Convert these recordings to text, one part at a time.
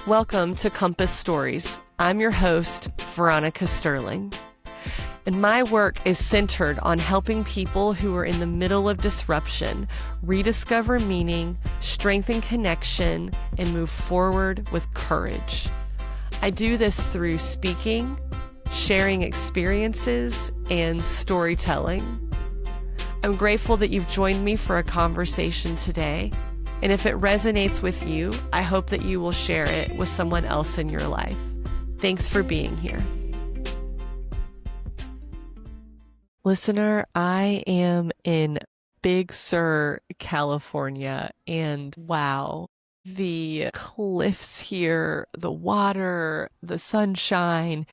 Welcome to Compass Stories. I'm your host, Veronica Sterling. And my work is centered on helping people who are in the middle of disruption rediscover meaning, strengthen connection, and move forward with courage. I do this through speaking, sharing experiences, and storytelling. I'm grateful that you've joined me for a conversation today. And if it resonates with you, I hope that you will share it with someone else in your life. Thanks for being here. Listener, I am in Big Sur, California, and wow, the cliffs here, the water, the sunshine,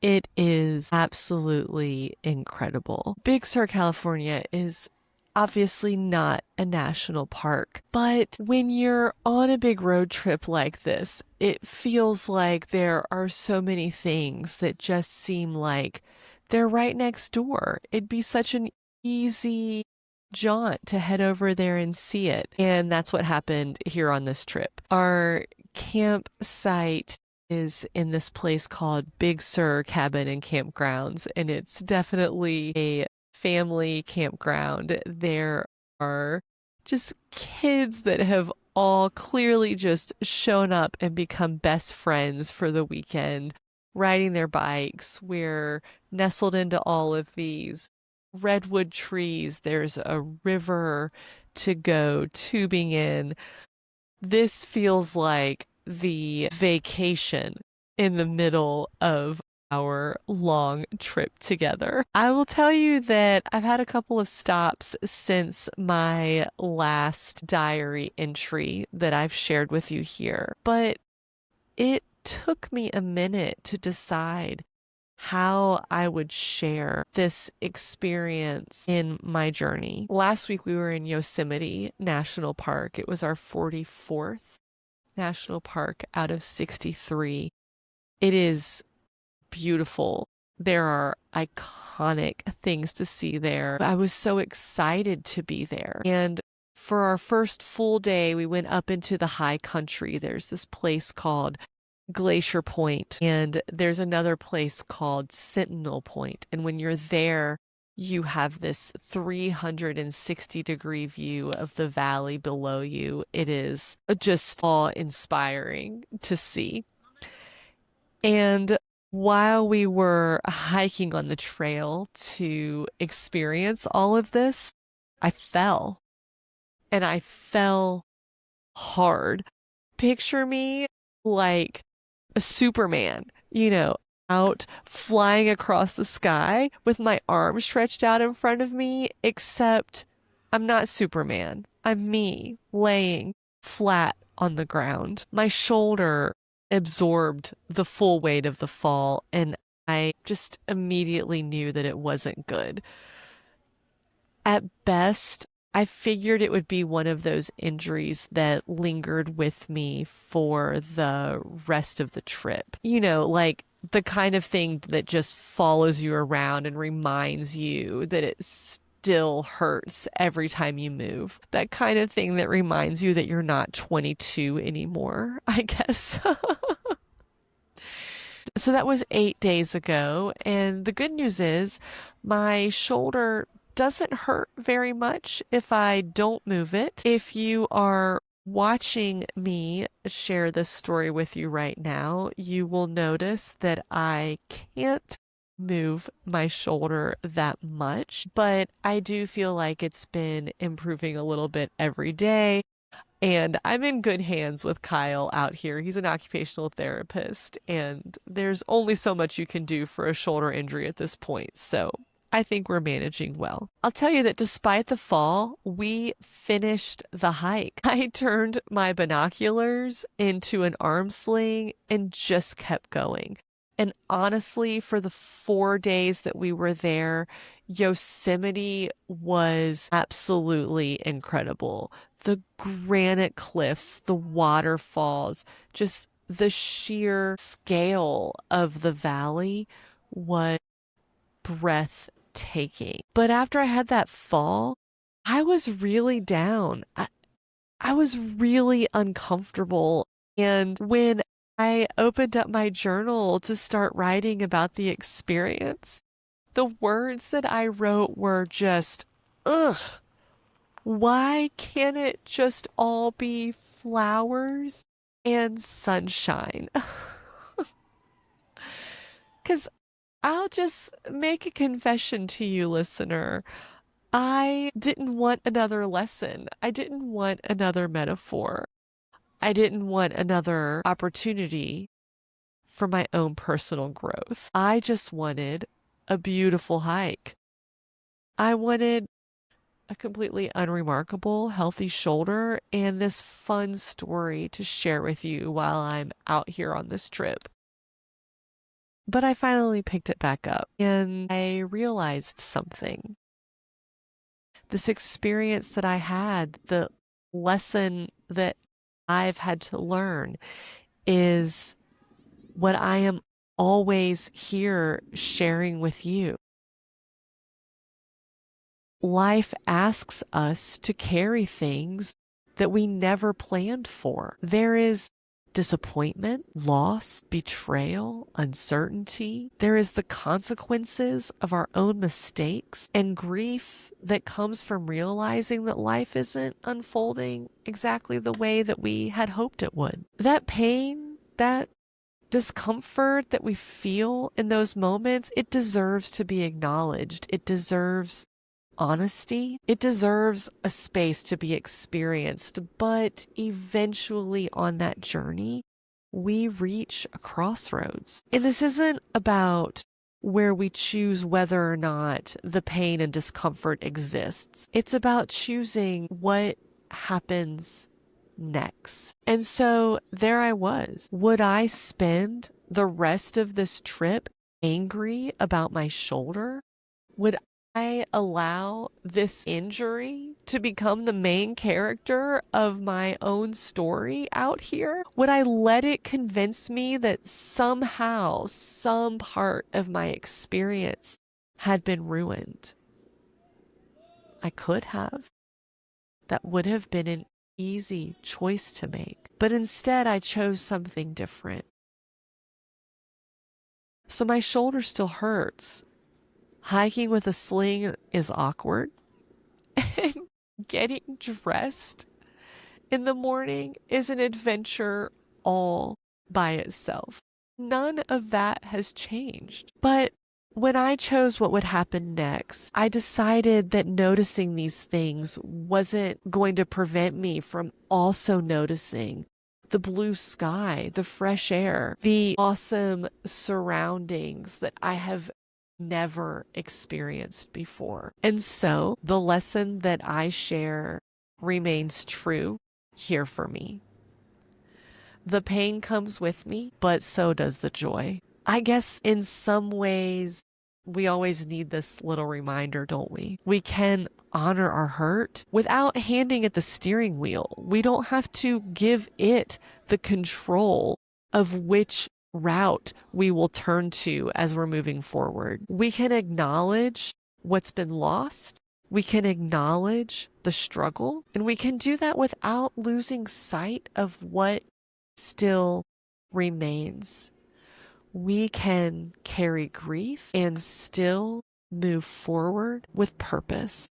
it is absolutely incredible. Big Sur, California is obviously not a national park, but when you're on a big road trip like this, it feels like there are so many things that just seem like they're right next door. It'd be such an easy jaunt to head over there and see it. And that's what happened here on this trip. Our campsite is in this place called Big Sur Cabin and Campgrounds, and it's definitely a family campground. There are just kids that have all clearly just shown up and become best friends for the weekend, riding their bikes. We're nestled into all of these redwood trees. There's a river to go tubing in. This feels like the vacation in the middle of our long trip together. I will tell you that I've had a couple of stops since my last diary entry that I've shared with you here, but it took me a minute to decide how I would share this experience in my journey. Last week we were in Yosemite National Park. It was our 44th national park out of 63. It is beautiful. There are iconic things to see there. I was so excited to be there. And for our first full day, we went up into the high country. There's this place called Glacier Point, and there's another place called Sentinel Point. And when you're there, you have this 360-degree view of the valley below you. It is just awe-inspiring to see. And while we were hiking on the trail to experience all of this, I fell. And I fell hard. Picture me like a Superman, out flying across the sky with my arms stretched out in front of me, except I'm not Superman. I'm me laying flat on the ground. My shoulder absorbed the full weight of the fall, and I just immediately knew that it wasn't good. At best, I figured it would be one of those injuries that lingered with me for the rest of the trip. Like the kind of thing that just follows you around and reminds you that it still hurts every time you move. That kind of thing that reminds you that you're not 22 anymore, I guess. So that was 8 days ago. And the good news is my shoulder doesn't hurt very much if I don't move it. If you are watching me share this story with you right now, you will notice that I can't move my shoulder that much, but I do feel like it's been improving a little bit every day. And I'm in good hands with Kyle out here. He's an occupational therapist, and there's only so much you can do for a shoulder injury at this point. So I think we're managing well. I'll tell you that despite the fall, we finished the hike. I turned my binoculars into an arm sling and just kept going. And honestly, for the 4 days that we were there, Yosemite was absolutely incredible. The granite cliffs, the waterfalls, just the sheer scale of the valley was breathtaking. But after I had that fall, I was really down. I was really uncomfortable. And when I opened up my journal to start writing about the experience, the words that I wrote were just, ugh, why can't it just all be flowers and sunshine? Because I'll just make a confession to you, listener. I didn't want another lesson. I didn't want another metaphor. I didn't want another opportunity for my own personal growth. I just wanted a beautiful hike. I wanted a completely unremarkable, healthy shoulder and this fun story to share with you while I'm out here on this trip. But I finally picked it back up and I realized something. This experience that I had, the lesson that I've had to learn is what I am always here sharing with you. Life asks us to carry things that we never planned for. There is disappointment, loss, betrayal, uncertainty. There is the consequences of our own mistakes and grief that comes from realizing that life isn't unfolding exactly the way that we had hoped it would. That pain, that discomfort that we feel in those moments, it deserves to be acknowledged. It deserves honesty. It deserves a space to be experienced, but eventually on that journey, we reach a crossroads. And this isn't about where we choose whether or not the pain and discomfort exists. It's about choosing what happens next. And so there I was. Would I spend the rest of this trip angry about my shoulder? Would I allow this injury to become the main character of my own story out here? Would I let it convince me that somehow some part of my experience had been ruined? I could have. That would have been an easy choice to make. But instead, I chose something different. So my shoulder still hurts. Hiking with a sling is awkward. And getting dressed in the morning is an adventure all by itself. None of that has changed. But when I chose what would happen next, I decided that noticing these things wasn't going to prevent me from also noticing the blue sky, the fresh air, the awesome surroundings that I have never experienced before. And so the lesson that I share remains true here for me. The pain comes with me, but so does the joy. I guess in some ways, we always need this little reminder, don't we? We can honor our hurt without handing it the steering wheel. We don't have to give it the control of which route we will turn to as we're moving forward. We can acknowledge what's been lost. We can acknowledge the struggle, and we can do that without losing sight of what still remains. We can carry grief and still move forward with purpose.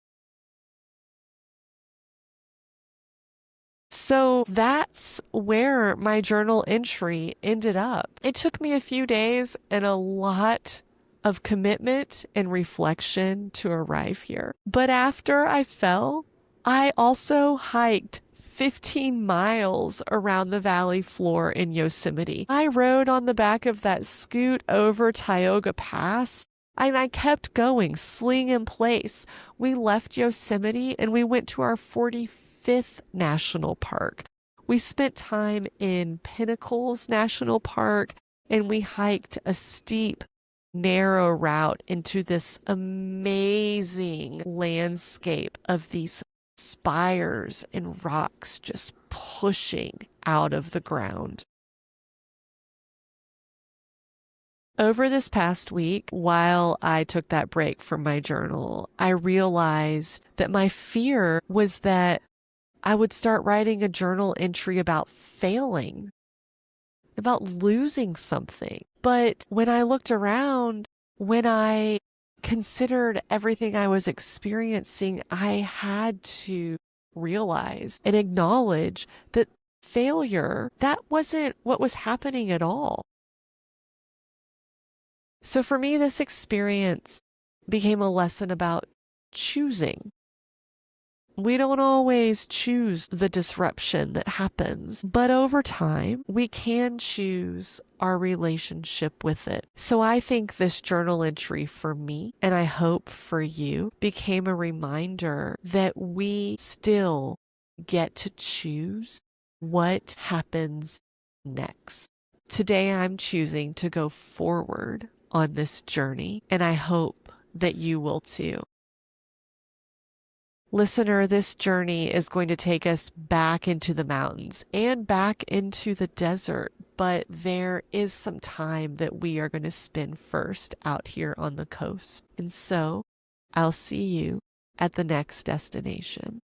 So that's where my journal entry ended up. It took me a few days and a lot of commitment and reflection to arrive here. But after I fell, I also hiked 15 miles around the valley floor in Yosemite. I rode on the back of that scoot over Tioga Pass, and I kept going, sling in place. We left Yosemite and we went to our 45th national park. We spent time in Pinnacles National Park, and we hiked a steep, narrow route into this amazing landscape of these spires and rocks just pushing out of the ground. Over this past week, while I took that break from my journal, I realized that my fear was that I would start writing a journal entry about failing. about losing something. But when I looked around, when I considered everything I was experiencing, I had to realize and acknowledge that failure, that wasn't what was happening at all. So for me, this experience became a lesson about choosing. We don't always choose the disruption that happens, but over time, we can choose our relationship with it. So I think this journal entry for me, and I hope for you, became a reminder that we still get to choose what happens next. Today, I'm choosing to go forward on this journey, and I hope that you will too. Listener, this journey is going to take us back into the mountains and back into the desert, but there is some time that we are going to spend first out here on the coast. And so I'll see you at the next destination.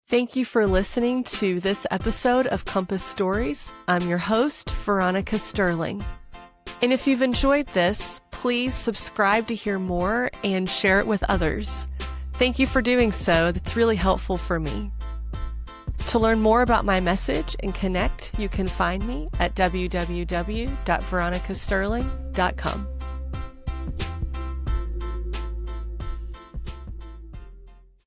Thank you for listening to this episode of Compass Stories. I'm your host, Veronica Sterling. And if you've enjoyed this, please subscribe to hear more and share it with others. Thank you for doing so. That's really helpful for me. To learn more about my message and connect, you can find me at www.veronicasterling.com.